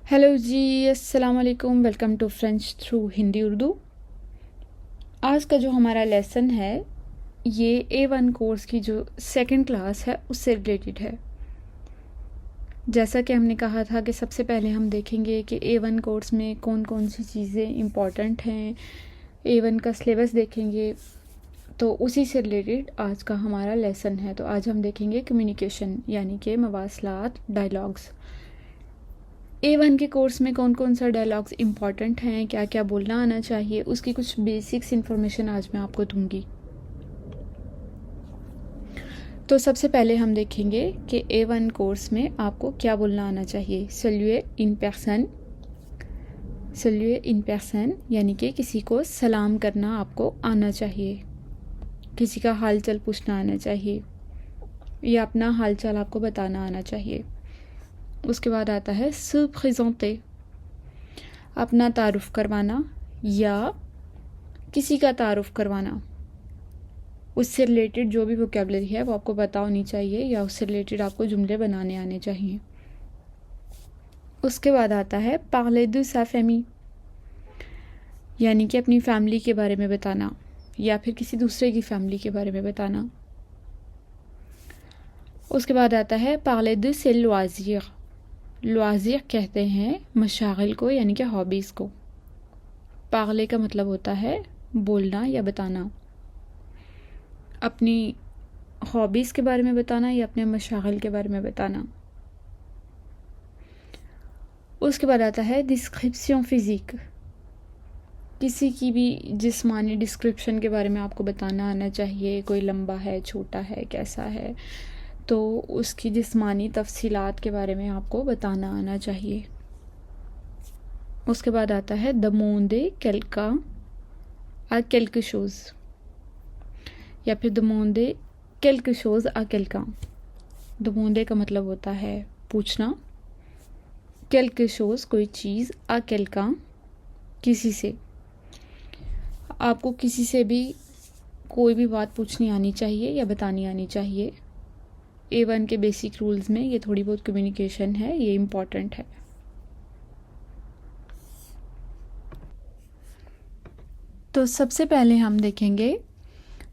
Hello जी, अस्सलाम वालेकुम। Welcome to French through Hindi Urdu. आज का जो हमारा लेसन है ये A1 कोर्स की जो सेकंड क्लास है उससे रिलेटेड है। जैसा कि हमने कहा था कि सबसे पहले हम देखेंगे कि A1 कोर्स में कौन कौन सी चीज़ें इम्पॉर्टेंट हैं, A1 का सिलेबस देखेंगे, तो उसी से रिलेटेड आज का हमारा लेसन है। तो आज हम देखेंगे कम्युनिकेशन यानी कि मवासलात, डायलॉग्स। A1 के कोर्स में कौन कौन सा डायलॉग्स इम्पॉर्टेंट हैं, क्या क्या बोलना आना चाहिए, उसकी कुछ बेसिक्स इन्फॉर्मेशन आज मैं आपको दूंगी। तो सबसे पहले हम देखेंगे कि A1 कोर्स में आपको क्या बोलना आना चाहिए। सल्यूए इन पर्सन यानी कि किसी को सलाम करना आपको आना चाहिए, किसी का हाल चाल पूछना आना चाहिए या अपना हाल चाल आपको बताना आना चाहिए। उसके बाद आता है se présenter, अपना तारुफ करवाना या किसी का तारुफ करवाना। उससे रिलेटेड जो भी वोकेबलरी है वो आपको पता होनी चाहिए या उससे रिलेटेड आपको जुमले बनाने आने चाहिए। उसके बाद आता है पार्ले दु सा फैमी, यानी कि अपनी फैमिली के बारे में बताना या फिर किसी दूसरे की फैमिली के बारे में बताना। उसके बाद आता है पार्ले दु से लोआजिर। लोआजिर कहते हैं मशागिल को यानी कि हॉबीज़ को। पार्ले का मतलब होता है बोलना या बताना, अपनी हॉबीज़ के बारे में बताना या अपने मशागिल के बारे में बताना। उसके बाद आता है डिस्क्रिप्शन फिज़िक, किसी की भी जिस्मानी डिस्क्रिप्शन के बारे में आपको बताना आना चाहिए। कोई लंबा है, छोटा है, कैसा है, तो उसकी जिस्मानी तफसीलात के बारे में आपको बताना आना चाहिए। उसके बाद आता है दमोंदे केल्का आ केल्क शोज़ या फिर दमोंदे केल्क शोज़ आ केल्का। दमोंदे का मतलब होता है पूछना, केल्क शोज़ कोई चीज़, आ केल्का किसी से। आपको किसी से भी कोई भी बात पूछनी आनी चाहिए या बतानी आनी चाहिए। A1 के बेसिक रूल्स में ये थोड़ी बहुत कम्युनिकेशन है, ये इम्पॉर्टेंट है। तो सबसे पहले हम देखेंगे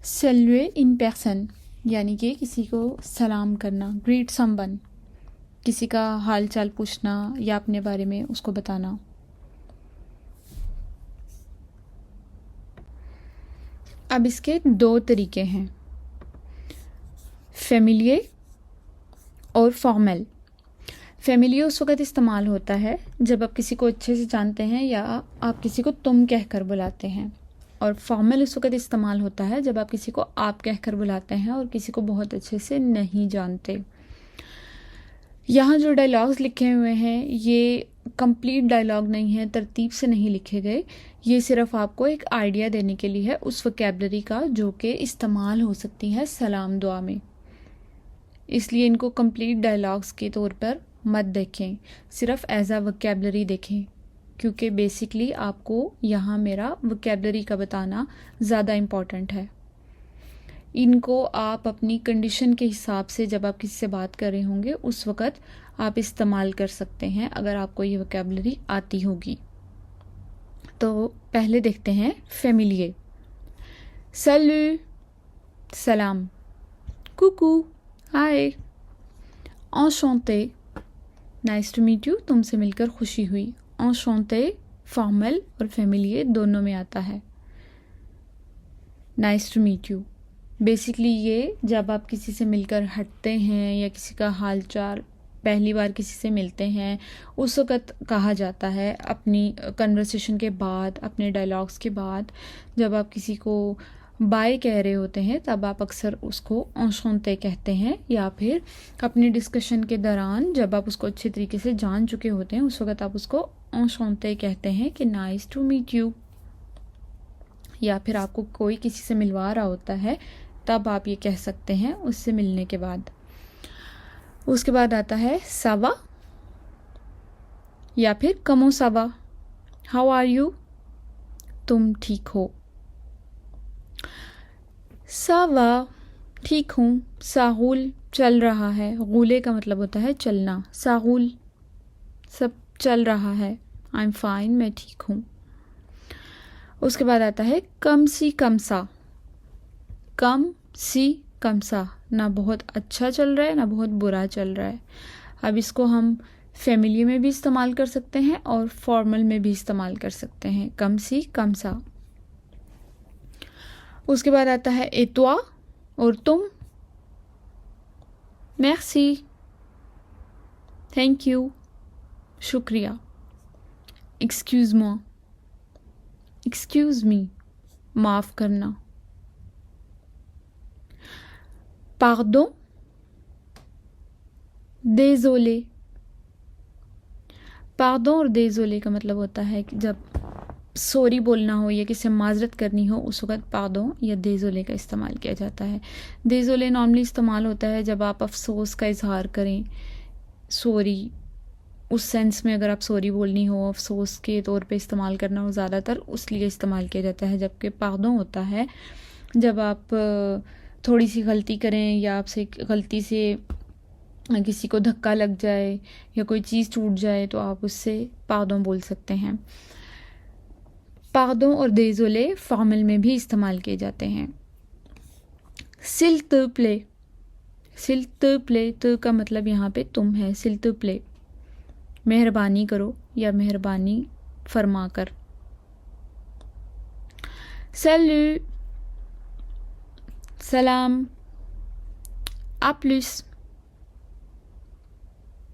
सल्यूए इन पर्सन, यानी कि किसी को सलाम करना, ग्रीट समवन, किसी का हाल चाल पूछना या अपने बारे में उसको बताना। अब इसके दो तरीके हैं, फेमिलिये और फॉर्मल। फेमिलिये उस वक़्त इस्तेमाल होता है जब आप किसी को अच्छे से जानते हैं या आप किसी को तुम कहकर बुलाते हैं, और फॉर्मल उस वक़्त इस्तेमाल होता है जब आप किसी को आप कहकर बुलाते हैं और किसी को बहुत अच्छे से नहीं जानते। यहाँ जो डायलॉग्स लिखे हुए हैं ये कंप्लीट डायलॉग नहीं है, तरतीब से नहीं लिखे गए। ये सिर्फ आपको एक आइडिया देने के लिए है उस वोकेबलरी का जो कि इस्तेमाल हो सकती है सलाम दुआ में। इसलिए इनको कंप्लीट डायलॉग्स के तौर पर मत देखें, सिर्फ एज आ वोकेबलरी देखें, क्योंकि बेसिकली आपको यहाँ मेरा वोकेबलरी का बताना ज़्यादा इम्पॉर्टेंट है। इनको आप अपनी कंडीशन के हिसाब से जब आप किसी से बात कर रहे होंगे उस वक़्त आप इस्तेमाल कर सकते हैं अगर आपको ये वोकेबलरी आती होगी। तो पहले देखते हैं फेमिलिये। सलू सलाम, कुकू हाय, एन्चेंटे नाइस टू मीट यू तुमसे मिलकर खुशी हुई। एन्चेंटे फॉर्मल और फेमिलिये दोनों में आता है। Nice to meet you basically ये जब आप किसी से मिलकर हटते हैं या किसी का हाल चाल पहली बार किसी से मिलते हैं उस वक़्त कहा जाता है। अपनी कन्वर्सेशन के बाद, अपने डायलॉग्स के बाद जब आप किसी को बाय कह रहे होते हैं तब आप अक्सर उसको एन्चेंटे कहते हैं, या फिर अपनी डिस्कशन के दौरान जब आप उसको अच्छे तरीके से जान चुके होते हैं उस वक़्त आप उसको एन्चेंटे कहते हैं कि नाइस टू मीट यू। या फिर आपको कोई किसी से मिलवा रहा होता है तब आप ये कह सकते हैं उससे मिलने के बाद। उसके बाद आता है सावा या फिर कमो सावा, हाउ आर यू, तुम ठीक हो। सावा ठीक हूँ, साहुल चल रहा है, गुले का मतलब होता है चलना, साहुल सब चल रहा है, आई एम फाइन, मैं ठीक हूँ। उसके बाद आता है कम सी कम सा। कम सी कम सा, ना बहुत अच्छा चल रहा है ना बहुत बुरा चल रहा है। अब इसको हम फैमिली में भी इस्तेमाल कर सकते हैं और फॉर्मल में भी इस्तेमाल कर सकते हैं, कम सी कम सा। उसके बाद आता है एतवा, और तुम। मेर्सी, थैंक यू, शुक्रिया। एक्सक्यूज़ moi, एक्सक्यूज़ मी, माफ़ करना। पार्डों, désolé। पार्डों और désolé का मतलब होता है कि जब सॉरी बोलना हो या किसी से माजरत करनी हो, उस वक्त पार्डों या désolé का इस्तेमाल किया जाता है। désolé नॉर्मली इस्तेमाल होता है जब आप अफसोस का इजहार करें, सॉरी उस सेंस में अगर आप सॉरी बोलनी हो, अफसोस के तौर पे इस्तेमाल करना हो, ज़्यादातर उस लिए इस्तेमाल किया जाता है। जबकि पार्डों होता है जब आप थोड़ी सी गलती करें या आपसे गलती से किसी को धक्का लग जाए या कोई चीज़ टूट जाए तो आप उससे पार्डों बोल सकते हैं। पार्डों और désolé फॉर्मल में भी इस्तेमाल किए जाते हैं। s'il te plaît, s'il te plaît, तो का मतलब यहाँ पे तुम है, s'il te plaît, मेहरबानी करो या मेहरबानी फरमा कर। सैल्यू, सलाम। आ प्लस,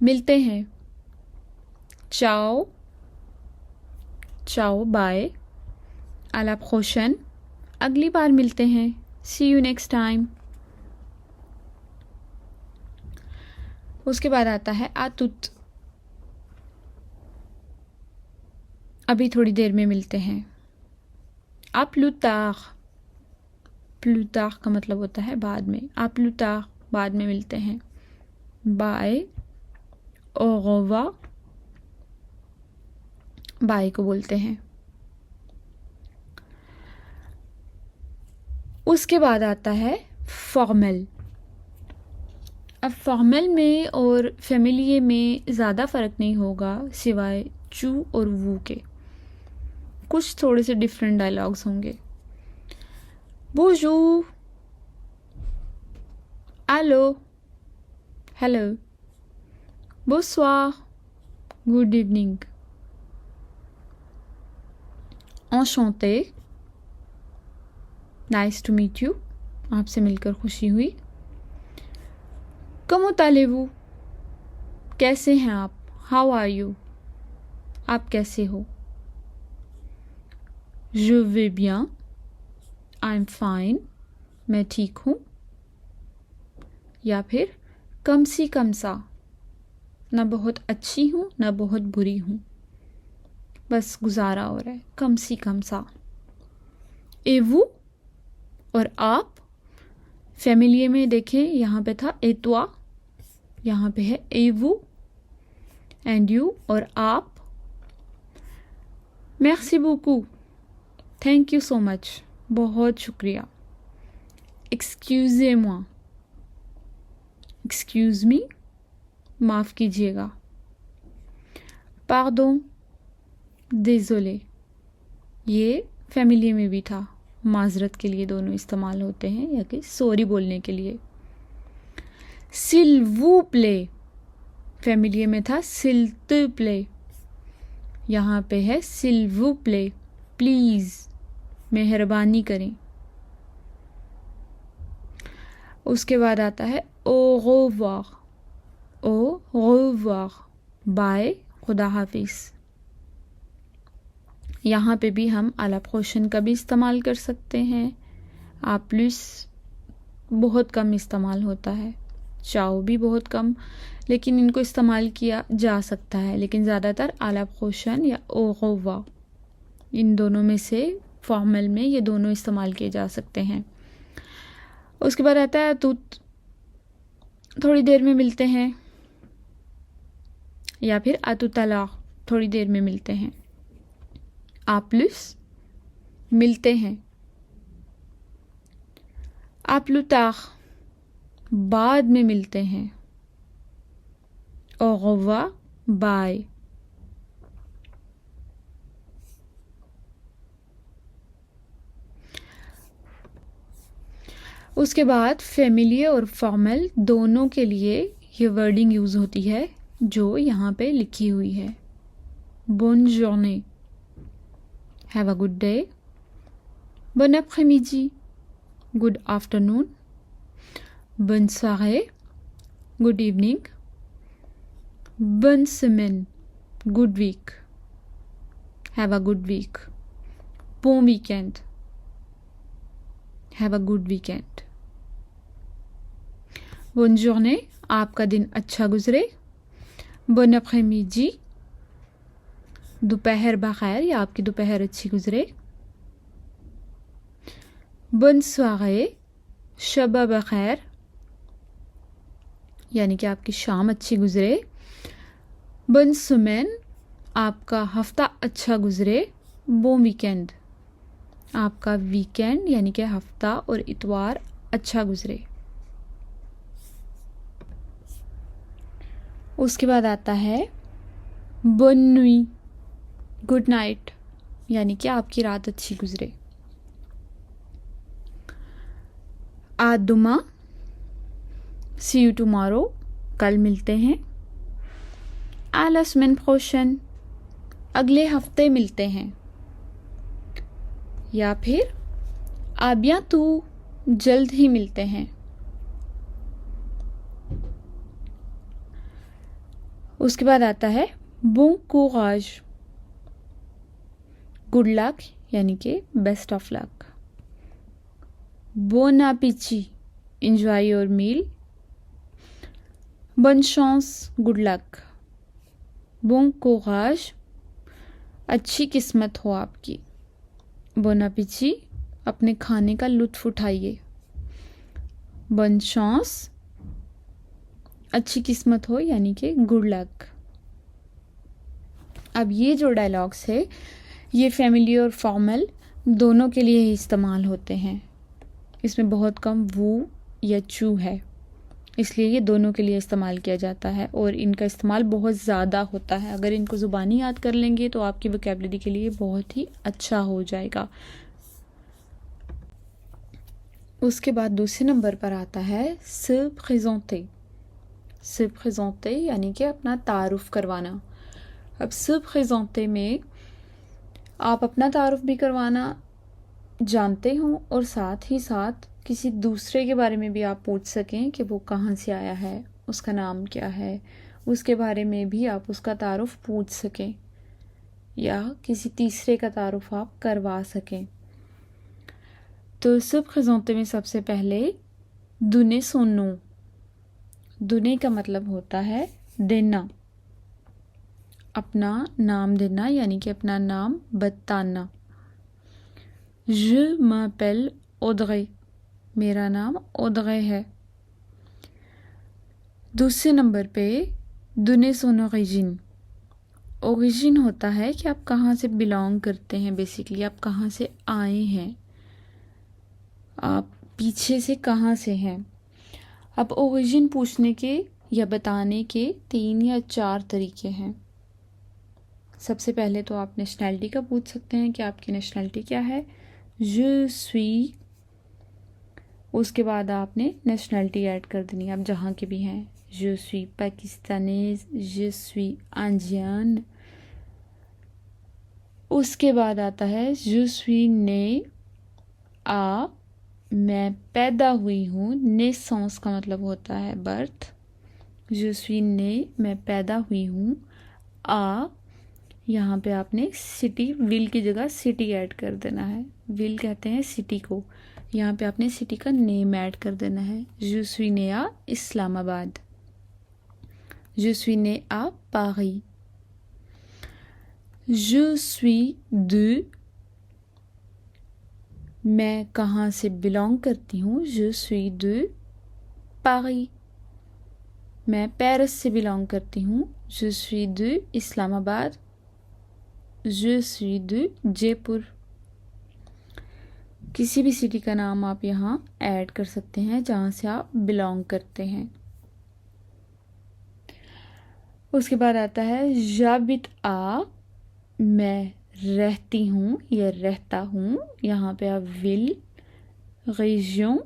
मिलते हैं। चाओ, चाओ बाय। आ ला प्रोchaine, अगली बार मिलते हैं। सी यू नेक्स्ट टाइम। उसके बाद आता है आ तुत, अभी थोड़ी देर में मिलते हैं। आ प्लू तार, प्लू तार का मतलब होता है बाद में। आ प्लू तार, बाद में मिलते हैं। बाय, au revoir, बाय को बोलते हैं। उसके बाद आता है फॉर्मल। अब फॉर्मल में और फैमिलिये में ज़्यादा फ़र्क नहीं होगा सिवाय चू और वू के। कुछ थोड़े से डिफरेंट डायलॉग्स होंगे। bonjour, allo, hello, bonsoir, good evening, enchanté, nice to meet you, आपसे मिलकर खुशी हुई। comment allez-vous, कैसे हैं आप, how are you, आप कैसे हो। je vais bien, I'm fine, मैं ठीक हूँ। या फिर कम सी कम सा, ना बहुत अच्छी हूँ ना बहुत बुरी हूँ, बस गुजारा हो रहा है, कम सी कम सा। et vous, और आप। फैमिलिये में देखें यहाँ पे था et toi, यहाँ पे है et vous, and you, और आप। merci beaucoup, thank you so much, बहुत शुक्रिया। excusez-moi, excuse me, माफ़ कीजिएगा। pardon, désolé, ये फैमिली में भी था, माजरत के लिए दोनों इस्तेमाल होते हैं या कि सॉरी बोलने के लिए। s'il vous plaît, फैमिली में था s'il te plaît, यहाँ पे है s'il vous plaît, प्लीज़, मेहरबानी करें। उसके बाद आता है au revoir, au revoir, bye, खुदा हाफिज़। यहाँ पे भी हम आ ला प्रोchaine का भी इस्तेमाल कर सकते हैं। आ प्लस बहुत कम इस्तेमाल होता है, चाओ भी बहुत कम, लेकिन इनको इस्तेमाल किया जा सकता है, लेकिन ज़्यादातर आ ला प्रोchaine या au revoir, इन दोनों में से फॉर्मल में ये दोनों इस्तेमाल किए जा सकते हैं। उसके बाद आता है तुत, थोड़ी देर में मिलते हैं, या फिर आ tout à l'heure, थोड़ी देर में मिलते हैं। आ प्लस, मिलते हैं। आ plus tard, बाद में मिलते हैं। au revoir, bye. उसके बाद फैमिलियर और फॉर्मल दोनों के लिए ये वर्डिंग यूज़ होती है जो यहाँ पे लिखी हुई है। Bonne journée, have a good day. Bon après-midi, good afternoon. Bonne soirée, good evening. Bonne semaine, good week. Have a good week. Bon weekend, have a good weekend. Bonne journée, आपका दिन अच्छा गुजरे। Bon après-midi, दोपहर बखैर या आपकी दोपहर अच्छी गुजरे। Bonne soirée, शब बखैर यानी कि आपकी शाम अच्छी गुजरे। Bonne semaine, आपका हफ्ता अच्छा गुजरे। Bon weekend, आपका वीकेंड यानी कि हफ्ता और इतवार अच्छा गुजरे। उसके बाद आता है Bonne nuit, गुड नाइट यानी कि आपकी रात अच्छी गुजरे। आ दुमा, सी यू टुमारो, कल मिलते हैं। आ ला स्मेन प्रोchaine, अगले हफ्ते मिलते हैं। या फिर आ बिentôt, जल्द ही मिलते हैं। उसके बाद आता है bon courage, गुड लक यानी कि best of luck. Bon appétit, enjoy your meal. Bonne chance, good luck. Bon courage, अच्छी किस्मत हो आपकी। Bon appétit, अपने खाने का लुत्फ उठाइए। Bonne chance, अच्छी किस्मत हो यानी कि गुड लक। अब ये जो डायलॉग्स है ये फैमिली और फॉर्मल दोनों के लिए ही इस्तेमाल होते हैं। इसमें बहुत कम वो या चू है, इसलिए ये दोनों के लिए इस्तेमाल किया जाता है और इनका इस्तेमाल बहुत ज़्यादा होता है। अगर इनको ज़ुबानी याद कर लेंगे तो आपकी वोकैबुलरी के लिए बहुत ही अच्छा हो जाएगा। उसके बाद दूसरे नंबर पर आता है se présenter। se présenter यानी कि अपना तारुफ करवाना। अब se présenter में आप अपना तारुफ भी करवाना जानते हो और साथ ही साथ किसी दूसरे के बारे में भी आप पूछ सकें कि वो कहाँ से आया है, उसका नाम क्या है, उसके बारे में भी आप उसका तारुफ पूछ सकें या किसी तीसरे का तारुफ आप करवा सकें। तो se présenter में सबसे पहले donner son nom। donner का मतलब होता है देना, अपना नाम देना यानी कि अपना नाम बताना। Je m'appelle Audrey, मेरा नाम Audrey है। दूसरे नंबर पे donner son origine। origine होता है कि आप कहाँ से बिलोंग करते हैं, बेसिकली आप कहाँ से आए हैं, आप पीछे से कहाँ से हैं। अब origine पूछने के या बताने के 3 या 4 तरीके हैं। सबसे पहले तो आप नेशनैलिटी का पूछ सकते हैं कि आपकी नेशनैलिटी क्या है। Je suis, उसके बाद आपने नेशनैलिटी ऐड कर देनी है, आप जहाँ के भी हैं। Je suis Pakistanis, je suis Indian. उसके बाद आता है je suis né à, मैं पैदा हुई हूँ। naissance का मतलब होता है बर्थ। je suis né, मैं पैदा हुई हूँ। आ, यहाँ पे आपने सिटी, विल की जगह सिटी ऐड कर देना है। विल कहते हैं सिटी को, यहाँ पे आपने सिटी का नेम ऐड कर देना है। je suis né à Islamabad. je suis né à Paris। je suis de, मैं कहाँ से बिलोंग करती हूँ। je suis de Paris, मैं पेरिस से बिलोंग करती हूँ। je suis de Islamabad. je suis de Jaipur. किसी भी सिटी का नाम आप यहाँ ऐड कर सकते हैं जहाँ से आप बिलोंग करते हैं। उसके बाद आता है j'habite à, मैं रहती हूँ या रहता हूँ। यहाँ पे आप विल, région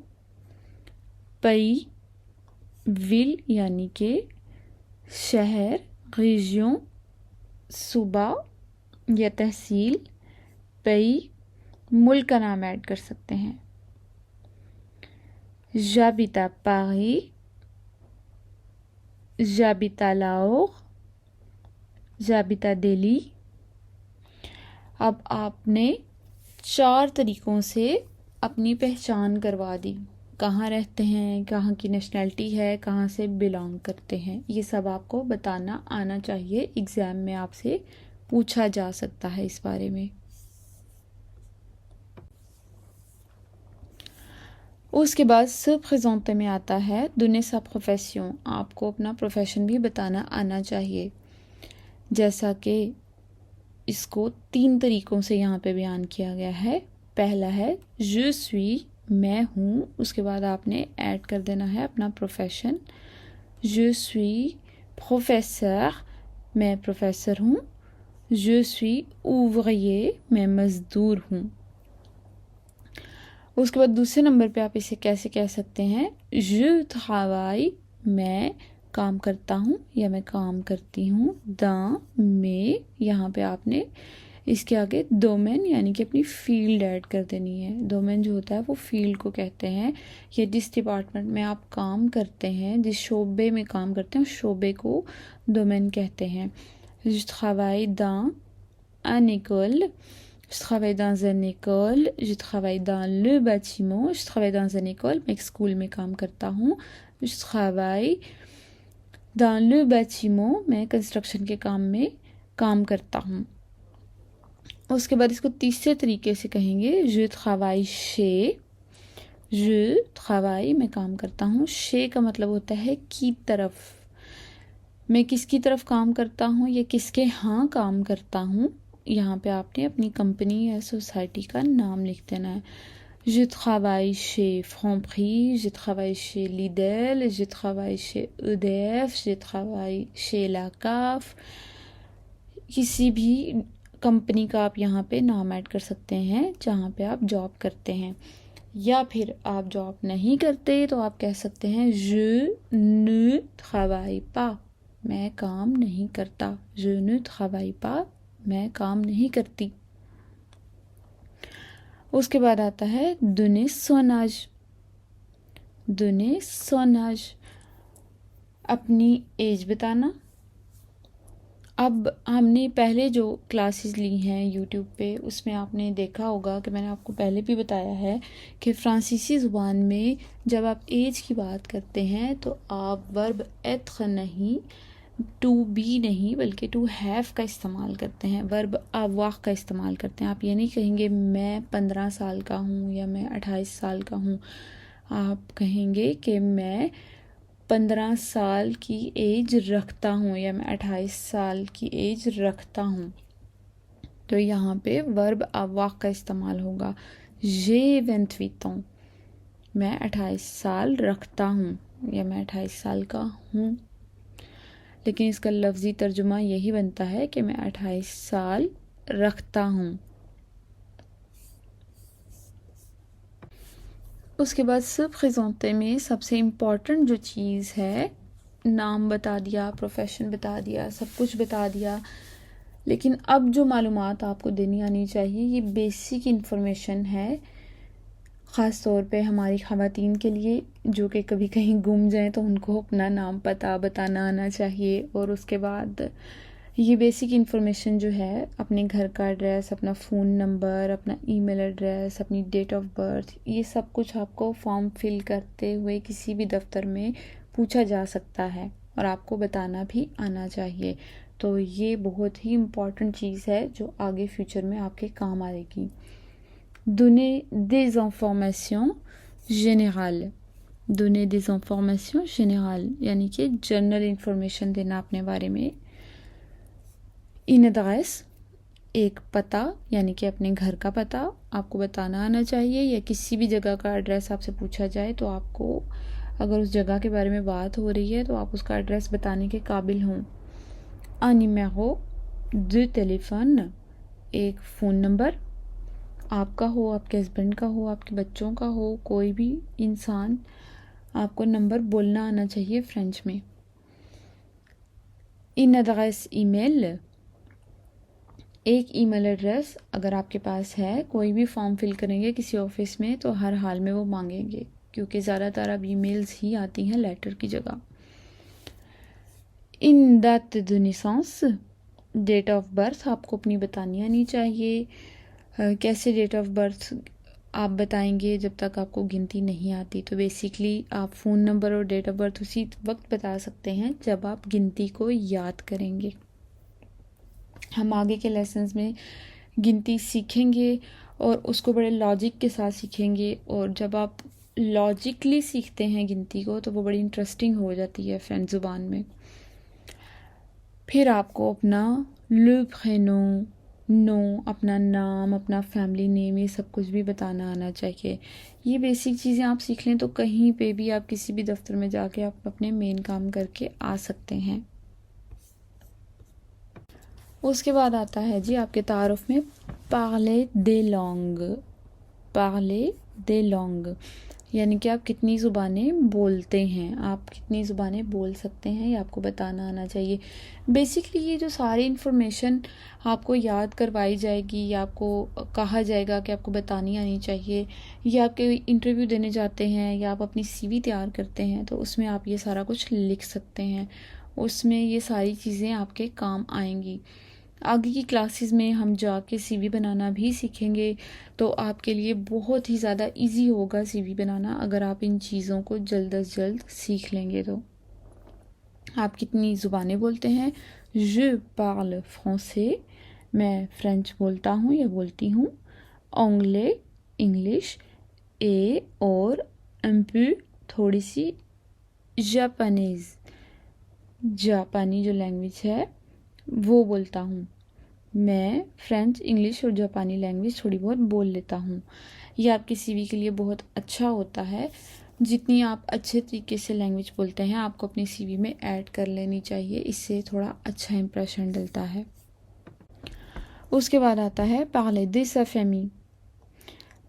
pays, ville यानी कि शहर, région सूबा या तहसील, pays मुल्क का नाम ऐड कर सकते हैं। j'habite à Paris, j'habite à Lahore, j'habite à Delhi। अब आपने 4 तरीकों से अपनी पहचान करवा दी, कहाँ रहते हैं, कहाँ की नेशनैलिटी है, कहाँ से बिलोंग करते हैं, ये सब आपको बताना आना चाहिए। एग्ज़ाम में आपसे पूछा जा सकता है इस बारे में। उसके बाद से प्रेजेंटे में आता है donner sa profession, आपको अपना प्रोफेशन भी बताना आना चाहिए। जैसा कि इसको 3 तरीकों से यहाँ पे बयान किया गया है। पहला है je suis, मैं हूँ, उसके बाद आपने ऐड कर देना है अपना प्रोफेशन। je suis professeur, मैं प्रोफेसर हूँ। je suis ouvrier, मैं मज़दूर हूँ। उसके बाद दूसरे नंबर पे आप इसे कैसे कह सकते हैं, je travaille, मैं काम करता हूँ या मैं काम करती हूँ। dans, में, यहाँ पे आपने इसके आगे डोमेन यानी कि अपनी फील्ड ऐड कर देनी है। डोमेन जो होता है वो फील्ड को कहते हैं, या जिस डिपार्टमेंट में आप काम करते हैं, जिस शोबे में काम करते हैं, उस शोबे को डोमेन कहते हैं। je travaille dans une école, je travaille dans une école, je travaille dans le bâtiment, je travaille dans une école, मैं एक स्कूल में काम करता हूँ। je travaille dans le bâtiment, मैं कंस्ट्रक्शन के काम में काम करता हूँ। उसके बाद इसको तीसरे तरीके से कहेंगे, je travaille chez, je travaille, मैं काम करता हूँ। chez का मतलब होता है की तरफ, मैं किसकी तरफ काम करता हूँ या किसके यहाँ काम करता हूँ। यहाँ पे आपने अपनी कंपनी या सोसाइटी का नाम लिख देना है। je travaille chez Franprix, je travaille chez Lidl, je travaille chez EDF, je travaille chez La CAF। किसी भी कंपनी का आप यहाँ पे नाम ऐड कर सकते हैं जहाँ पे आप जॉब करते हैं। या फिर आप जॉब नहीं करते तो आप कह सकते हैं je ne travaille pas, मैं काम नहीं करता। je ne travaille pas, मैं काम नहीं करती। उसके बाद आता है donner son âge, donner son âge, अपनी एज बताना। अब हमने पहले जो क्लासेस ली हैं यूट्यूब पे, उसमें आपने देखा होगा कि मैंने आपको पहले भी बताया है कि फ़्रांसीसी ज़ुबान में जब आप एज की बात करते हैं तो आप वर्ब être नहीं, टू बी नहीं, बल्कि टू हैव का इस्तेमाल करते हैं, वर्ब avoir का इस्तेमाल करते हैं। आप ये नहीं कहेंगे मैं 15 साल का हूँ या मैं 28 साल का हूँ। आप कहेंगे कि मैं 15 साल की एज रखता हूँ या मैं 28 साल की एज रखता हूँ। तो यहाँ पे वर्ब avoir का इस्तेमाल होगा। j'ai 28 ans, मैं 28 साल रखता हूँ या मैं 28 साल का हूँ। लेकिन इसका लफ्ज़ी तर्जुमा यही बनता है कि मैं 28 साल रखता हूँ। उसके बाद सब प्रेजेंटे में सबसे इम्पॉर्टेंट जो चीज़ है, नाम बता दिया, प्रोफेशन बता दिया, सब कुछ बता दिया, लेकिन अब जो मालूमात आपको देनी आनी चाहिए ये बेसिक इन्फॉर्मेशन है, ख़ास तौर पे हमारी ख़वातीन के लिए जो कि कभी कहीं गुम जाएं तो उनको अपना नाम पता बताना आना चाहिए। और उसके बाद ये बेसिक इन्फॉर्मेशन जो है, अपने घर का एड्रेस, अपना फ़ोन नंबर, अपना ईमेल एड्रेस, अपनी डेट ऑफ बर्थ, ये सब कुछ आपको फॉर्म फिल करते हुए किसी भी दफ्तर में पूछा जा सकता है और आपको बताना भी आना चाहिए। तो ये बहुत ही इम्पॉर्टेंट चीज़ है जो आगे फ्यूचर में आपके काम आएगी। donner des informations générales, donner des informations générales यानी कि जनरल इंफॉर्मेशन देना अपने बारे में। इन एड्रेस, एक पता यानी कि अपने घर का पता आपको बताना आना चाहिए, या किसी भी जगह का एड्रेस आपसे पूछा जाए तो आपको, अगर उस जगह के बारे में बात हो रही है तो आप उसका एड्रेस बताने के काबिल हों। un numéro de téléphone, एक फ़ोन नंबर, आपका हो, आपके हस्बैंड का हो, आपके बच्चों का हो, कोई भी इंसान आपको नंबर बोलना आना चाहिए फ्रेंच में। इन एड्रेस ईमेल, एक ईमेल एड्रेस अगर आपके पास है, कोई भी फॉर्म फिल करेंगे किसी ऑफिस में तो हर हाल में वो मांगेंगे, क्योंकि ज़्यादातर अब ईमेल्स ही आती हैं लेटर की जगह। In date de naissance, date of birth आपको अपनी बतानी आनी चाहिए। कैसे डेट ऑफ बर्थ आप बताएंगे जब तक आपको गिनती नहीं आती, तो बेसिकली आप फ़ोन नंबर और डेट ऑफ बर्थ उसी वक्त बता सकते हैं जब आप गिनती को याद करेंगे। हम आगे के लेसन्स में गिनती सीखेंगे और उसको बड़े लॉजिक के साथ सीखेंगे, और जब आप लॉजिकली सीखते हैं गिनती को तो वो बड़ी इंटरेस्टिंग हो जाती है फ्रेंच ज़ुबान में। फिर आपको अपना ले prénom, नो, अपना नाम, अपना फैमिली नेम, ये सब कुछ भी बताना आना चाहिए। ये बेसिक चीज़ें आप सीख लें तो कहीं पे भी आप किसी भी दफ्तर में जाके आप अपने मेन काम करके आ सकते हैं। उसके बाद आता है जी आपके तारुफ में parler des langues, parler des langues, यानी कि आप कितनी ज़ुबानें बोलते हैं, आप कितनी ज़ुबानें बोल सकते हैं, ये आपको बताना आना चाहिए। बेसिकली ये जो सारी इन्फॉर्मेशन आपको याद करवाई जाएगी या आपको कहा जाएगा कि आपको बतानी आनी चाहिए, या आपके इंटरव्यू देने जाते हैं या आप अपनी सीवी तैयार करते हैं तो उसमें आप ये सारा कुछ लिख सकते हैं, उसमें ये सारी चीज़ें आपके काम आएंगी। आगे की क्लासेस में हम जाके सीवी बनाना भी सीखेंगे, तो आपके लिए बहुत ही ज़्यादा इजी होगा सीवी बनाना अगर आप इन चीज़ों को जल्द अज जल्द सीख लेंगे। तो आप कितनी ज़ुबानें बोलते हैं? Je parle français, मैं फ्रेंच बोलता हूँ या बोलती हूँ, anglais इंग्लिश, et और un peu थोड़ी सी जापानीज़, जापानी जो लैंग्वेज है वो बोलता हूँ। मैं फ्रेंच, इंग्लिश और जापानी लैंग्वेज थोड़ी बहुत बोल लेता हूँ। ये आपकी सीवी के लिए बहुत अच्छा होता है। जितनी आप अच्छे तरीके से लैंग्वेज बोलते हैं आपको अपनी सीवी में ऐड कर लेनी चाहिए, इससे थोड़ा अच्छा इंप्रेशन डलता है। उसके बाद आता है parler de sa famille,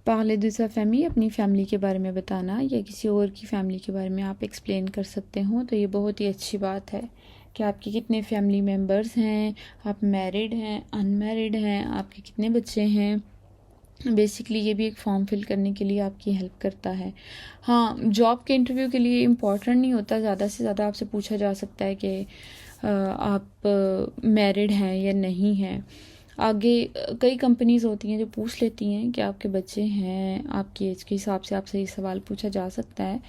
parler de sa famille, अपनी फैमिली के बारे में बताना या किसी और की फैमिली के बारे में आप एक्सप्लेन कर सकते हो, तो ये बहुत ही अच्छी बात है कि आपके कितने फैमिली मेम्बर्स हैं, आप मैरिड हैं, अनमैरिड हैं, आपके कितने बच्चे हैं। बेसिकली ये भी एक फॉर्म फिल करने के लिए आपकी हेल्प करता है। हाँ, जॉब के इंटरव्यू के लिए इम्पॉर्टेंट नहीं होता, ज़्यादा से ज़्यादा आपसे पूछा जा सकता है कि आप मैरिड हैं या नहीं हैं। आगे कई कंपनीज़ होती हैं जो पूछ लेती हैं कि आपके बच्चे हैं, आपकी एज के हिसाब से आपसे ये सवाल पूछा जा सकता है।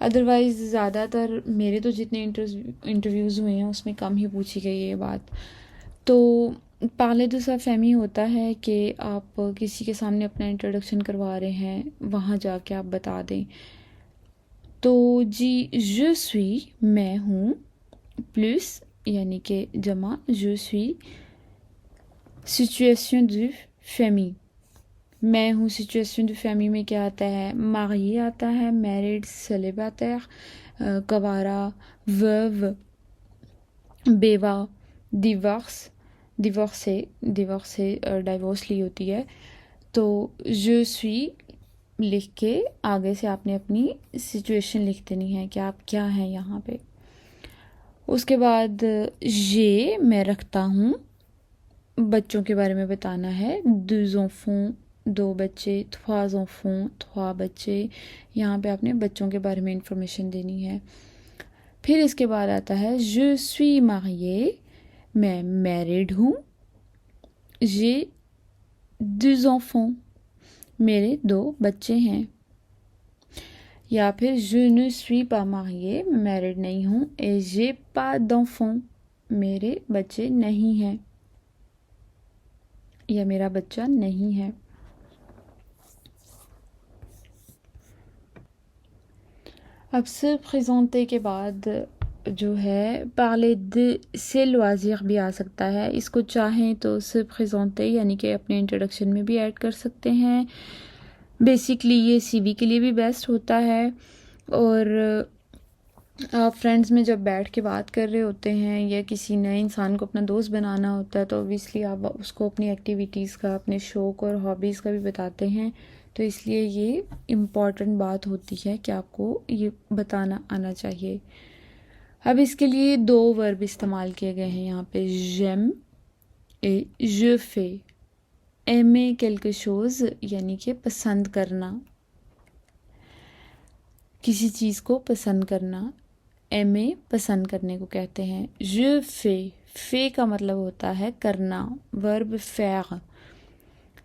अदरवाइज़ ज़्यादातर मेरे तो जितने इंटरव्यूज़ हुए हैं उसमें कम ही पूछी गई ये बात। तो parler de sa famille होता है कि आप किसी के सामने अपना इंट्रोडक्शन करवा रहे हैं, वहाँ जाके आप बता दें। तो जी je suis, मैं हूँ, प्लस यानी कि जमा je suis, situation de famille, मैं हूँ सिचुएशन de famille में क्या आता है? marié आता है, मैरिड, célibataire, गवारा, veuve, बेवा, डिवोर्स, डिवोर्से डाइवोर्स ली होती है। तो je suis लिख के आगे से आपने अपनी सिचुएशन लिख देनी है कि आप क्या हैं यहाँ पे। उसके बाद जे मैं रखता हूँ, बच्चों के बारे में बताना है। deux enfants, दो बच्चे, trois enfants, trois बच्चे, यहाँ पे आपने बच्चों के बारे में इंफॉर्मेशन देनी है। फिर इसके बाद आता है je suis marié, मैं मैरिड हूँ, j'ai deux enfants, मेरे दो बच्चे हैं। या फिर je ne suis pas marié, मैं मैरिड नहीं हूँ, et j'ai pas d'enfants, मेरे बच्चे नहीं हैं या मेरा बच्चा नहीं है। अब से प्रेजेंटे के बाद जो है parler de से loisir भी आ सकता है। इसको चाहें तो से प्रेजेंटे यानी कि अपने इंट्रोडक्शन में भी ऐड कर सकते हैं। बेसिकली ये सीवी के लिए भी बेस्ट होता है, और आप फ्रेंड्स में जब बैठ के बात कर रहे होते हैं या किसी नए इंसान को अपना दोस्त बनाना होता है तो ऑब्वियसली आप उसको अपनी एक्टिविटीज़ का, अपने शौक़ और हॉबीज़ का भी बताते हैं तो इसलिए ये इम्पॉर्टेंट बात होती है कि आपको ये बताना आना चाहिए। अब इसके लिए 2 वर्ब इस्तेमाल किए गए हैं यहाँ पे, j'aime et je fais। aimer quelque chose यानी कि पसंद करना, किसी चीज़ को पसंद करना, aimer पसंद करने को कहते हैं। je fais का मतलब होता है करना, वर्ब faire।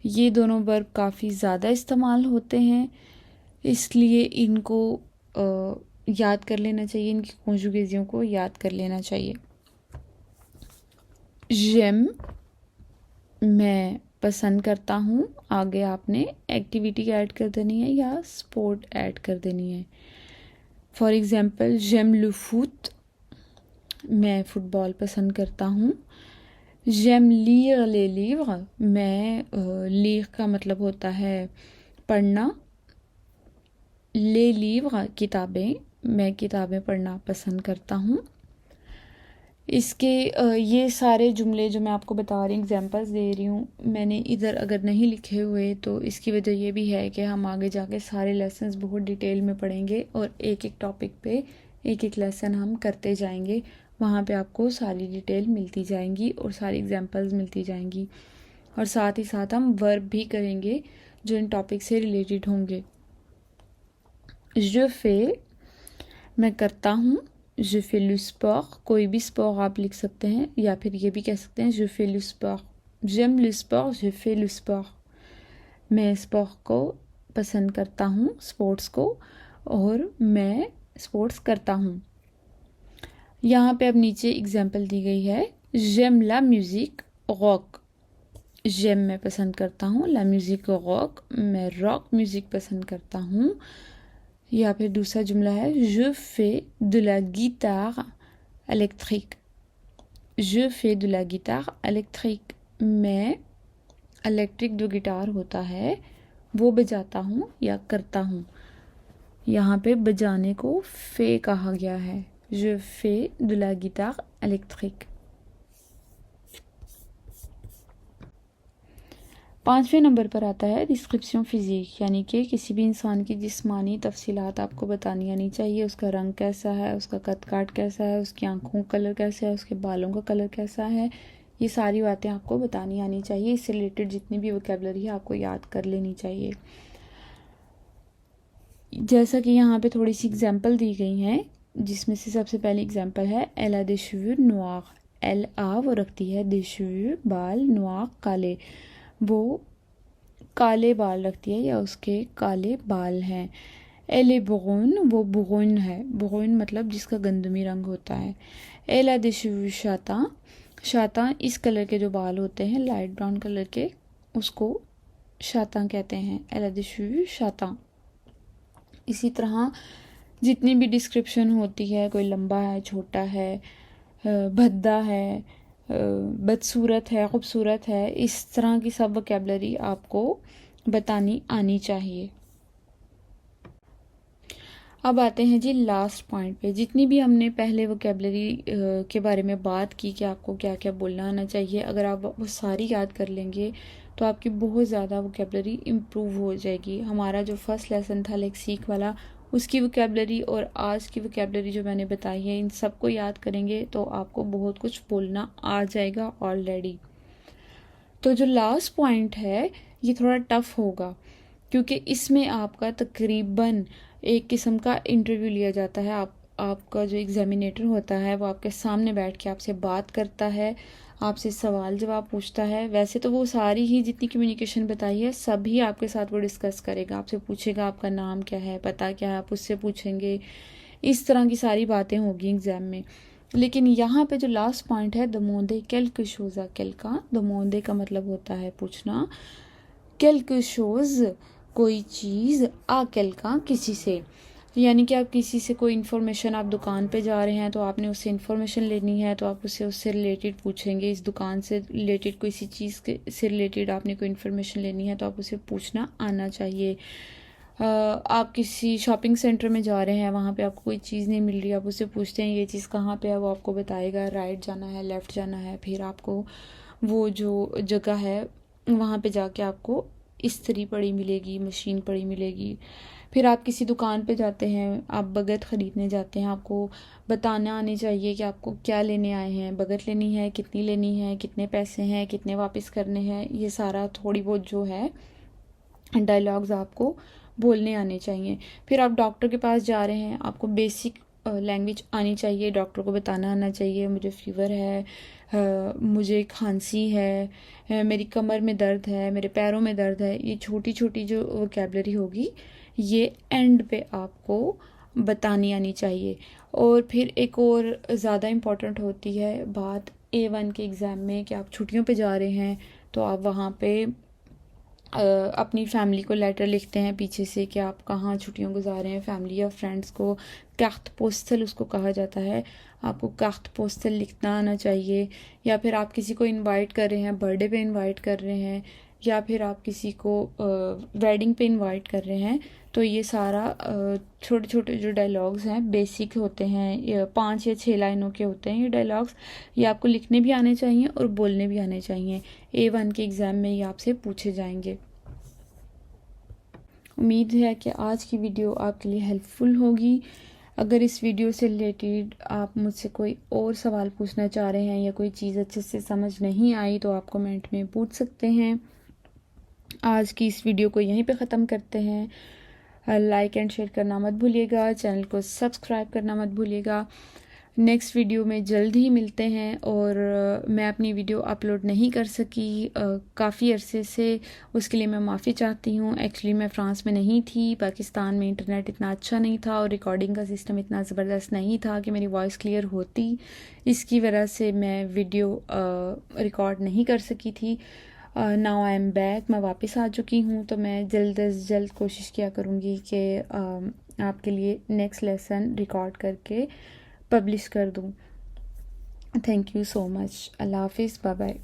ये दोनों वर्ब काफ़ी ज़्यादा इस्तेमाल होते हैं, इसलिए इनको याद कर लेना चाहिए, इनकी कॉन्जुगेशन को याद कर लेना चाहिए। j'aime मैं पसंद करता हूँ, आगे आपने एक्टिविटी ऐड कर देनी है या स्पोर्ट ऐड कर देनी है। For example j'aime le foot, मैं फुटबॉल पसंद करता हूँ। j'aime lire les livres, मैं lire का मतलब होता है पढ़ना, les livres किताबें, मैं किताबें पढ़ना पसंद करता हूँ। इसके ये सारे जुमले जो मैं आपको बता रही हूँ, एग्जांपल्स दे रही हूँ, मैंने इधर अगर नहीं लिखे हुए तो इसकी वजह ये भी है कि हम आगे जाके सारे लेसन्स बहुत डिटेल में पढ़ेंगे और एक एक टॉपिक पे एक एक लेसन हम करते जाएंगे। वहाँ पे आपको सारी डिटेल मिलती जाएंगी और सारी एग्जांपल्स मिलती जाएंगी, और साथ ही साथ हम वर्ब भी करेंगे जो इन टॉपिक से रिलेटेड होंगे। je fais मैं करता हूँ, je fais le sport, कोई भी स्पोर्ट आप लिख सकते हैं, या फिर ये भी कह सकते हैं je fais le sport, j'aime le sport, je fais le sport। मैं स्पोर्ट को पसंद करता हूँ, स्पोर्ट्स को, और मैं स्पोर्ट्स करता हूँ। यहाँ पे अब नीचे एग्जाम्पल दी गई है, j'aime la musique rock, j'aime मैं पसंद करता हूँ, la musique rock मैं रॉक म्यूज़िक पसंद करता हूँ। या फिर दूसरा जुमला है, je fais de la guitare électrique, je fais de la guitare électrique मैं इलेक्ट्रिक जो गिटार होता है वो बजाता हूँ या करता हूँ। यहाँ पे बजाने को फे कहा गया है, je fais de la guitare électrique। 5वें नंबर पर आता है डिस्क्रिप्शन फिजिक, यानी कि किसी भी इंसान की जिस्मानी तफसीलात आपको बतानी आनी चाहिए। उसका रंग कैसा है, उसका कद काट कैसा है, उसकी आंखों का कलर कैसा है, उसके बालों का कलर कैसा है, ये सारी बातें आपको बतानी आनी चाहिए। इससे रिलेटेड जितनी भी वोकैबुलरी है आपको याद कर लेनी चाहिए। जैसा कि यहाँ पे थोड़ी सी एग्जाम्पल दी गई हैं, जिसमें से सबसे पहली एग्जाम्पल है एला दे cheveux noirs, एल आ वो रखती है, दे cheveux बाल, नोir काले, वो काले बाल रखती है या उसके काले बाल हैं। एले brune वो brune है, brune मतलब जिसका गंदमी रंग होता है। एला दे cheveux châtain, châtain इस कलर के जो बाल होते हैं लाइट ब्राउन कलर के, उसको châtain कहते हैं, एला दे cheveux châtain। इसी तरह जितनी भी डिस्क्रिप्शन होती है, कोई लंबा है, छोटा है, भद्दा है, बदसूरत है, खूबसूरत है, इस तरह की सब वोकैबुलरी आपको बतानी आनी चाहिए। अब आते हैं जी लास्ट पॉइंट पे। जितनी भी हमने पहले वोकैबुलरी के बारे में बात की कि आपको क्या क्या बोलना आना चाहिए, अगर आप वो सारी याद कर लेंगे तो आपकी बहुत ज़्यादा वोकैबुलरी इम्प्रूव हो जाएगी। हमारा जो फर्स्ट लेसन था लेक्सिक वाला, उसकी वोकैबुलरी और आज की वोकैबुलरी जो मैंने बताई है, इन सबको याद करेंगे तो आपको बहुत कुछ बोलना आ जाएगा ऑलरेडी। तो जो लास्ट पॉइंट है ये थोड़ा टफ होगा, क्योंकि इसमें आपका तकरीबन एक किस्म का इंटरव्यू लिया जाता है। आपका जो एग्जामिनेटर होता है वो आपके सामने बैठ के आपसे बात करता है, आपसे सवाल जवाब पूछता है। वैसे तो वो सारी ही जितनी कम्युनिकेशन बताई है सभी आपके साथ वो डिस्कस करेगा, आपसे पूछेगा आपका नाम क्या है, पता क्या है, आप उससे पूछेंगे, इस तरह की सारी बातें होगी एग्ज़ाम में। लेकिन यहाँ पे जो लास्ट पॉइंट है, दमोंदे quelque chose à quelqu'un, दमोंदे का मतलब होता है पूछना, quelque chose कोई चीज़, आ quelqu'un किसी से, यानी कि आप किसी से कोई इन्फॉर्मेशन, आप दुकान पे जा रहे हैं तो आपने उससे इन्फॉर्मेशन लेनी है तो आप उससे रिलेटेड पूछेंगे। इस दुकान से रिलेटेड किसी चीज़ के से रिलेटेड आपने कोई इन्फॉर्मेशन लेनी है तो आप उसे पूछना आना चाहिए। आप किसी शॉपिंग सेंटर में जा रहे हैं, वहाँ पे आपको कोई चीज़ नहीं मिल रही, आप उससे पूछते हैं ये चीज़ कहाँ पे है, वो आपको बताएगा, राइट जाना है, लेफ़्ट जाना है, फिर आपको वो जो जगह है वहाँ पे जाके आपको इस्त्री पड़ी मिलेगी, मशीन पड़ी मिलेगी। फिर आप किसी दुकान पे जाते हैं, आप बगत ख़रीदने जाते हैं, आपको बताना आनी चाहिए कि आपको क्या लेने आए हैं, बगत लेनी है, कितनी लेनी है, कितने पैसे हैं, कितने वापस करने हैं। ये सारा थोड़ी बहुत जो है डायलॉग्स आपको बोलने आने चाहिए। फिर आप डॉक्टर के पास जा रहे हैं, आपको बेसिक लैंग्वेज आनी चाहिए, डॉक्टर को बताना आना चाहिए मुझे फ़ीवर है, मुझे खांसी है, मेरी कमर में दर्द है, मेरे पैरों में दर्द है। ये छोटी छोटी जो वोकैबलरी होगी ये एंड पे आपको बतानी आनी चाहिए। और फिर एक और ज़्यादा इम्पॉर्टेंट होती है बात A1 के एग्ज़ाम में कि आप छुट्टियों पे जा रहे हैं, तो आप वहाँ पे अपनी फैमिली को लेटर लिखते हैं पीछे से कि आप कहाँ छुट्टियों गुजार रहे हैं। फैमिली या फ्रेंड्स को काख्त पोस्टल उसको कहा जाता है, आपको काख्त पोस्टल लिखना आना चाहिए। या फिर आप किसी को इनवाइट कर रहे हैं, बर्थडे पे इनवाइट कर रहे हैं, या फिर आप किसी को वेडिंग पे इनवाइट कर रहे हैं, तो ये सारा छोटे छोटे जो डायलॉग्स हैं बेसिक होते हैं, 5 या 6 लाइनों के होते हैं ये डायलॉग्स। ये आपको लिखने भी आने चाहिए और बोलने भी आने चाहिए। A1 के एग्ज़ाम में ये आपसे पूछे जाएंगे। उम्मीद है कि आज की वीडियो आपके लिए हेल्पफुल होगी। अगर इस वीडियो से रिलेटेड आप मुझसे कोई और सवाल पूछना चाह रहे हैं या कोई चीज़ अच्छे से समझ नहीं आई तो आप कमेंट में पूछ सकते हैं। आज की इस वीडियो को यहीं पे ख़त्म करते हैं। लाइक एंड शेयर करना मत भूलिएगा, चैनल को सब्सक्राइब करना मत भूलिएगा। नेक्स्ट वीडियो में जल्द ही मिलते हैं। और मैं अपनी वीडियो अपलोड नहीं कर सकी काफ़ी अरसे से, उसके लिए मैं माफ़ी चाहती हूँ। एक्चुअली मैं फ़्रांस में नहीं थी, पाकिस्तान में इंटरनेट इतना अच्छा नहीं था और रिकॉर्डिंग का सिस्टम इतना ज़बरदस्त नहीं था कि मेरी वॉइस क्लियर होती। इसकी वजह से मैं वीडियो रिकॉर्ड नहीं कर सकी थी। नाउ आई एम बैक, मैं वापस आ चुकी हूँ, तो मैं जल्द अज जल्द कोशिश किया करूँगी कि आपके लिए नेक्स्ट लेसन रिकॉर्ड करके पब्लिश कर दूँ। Thank you so much. अल्लाह हाफिज़, बाय बाय।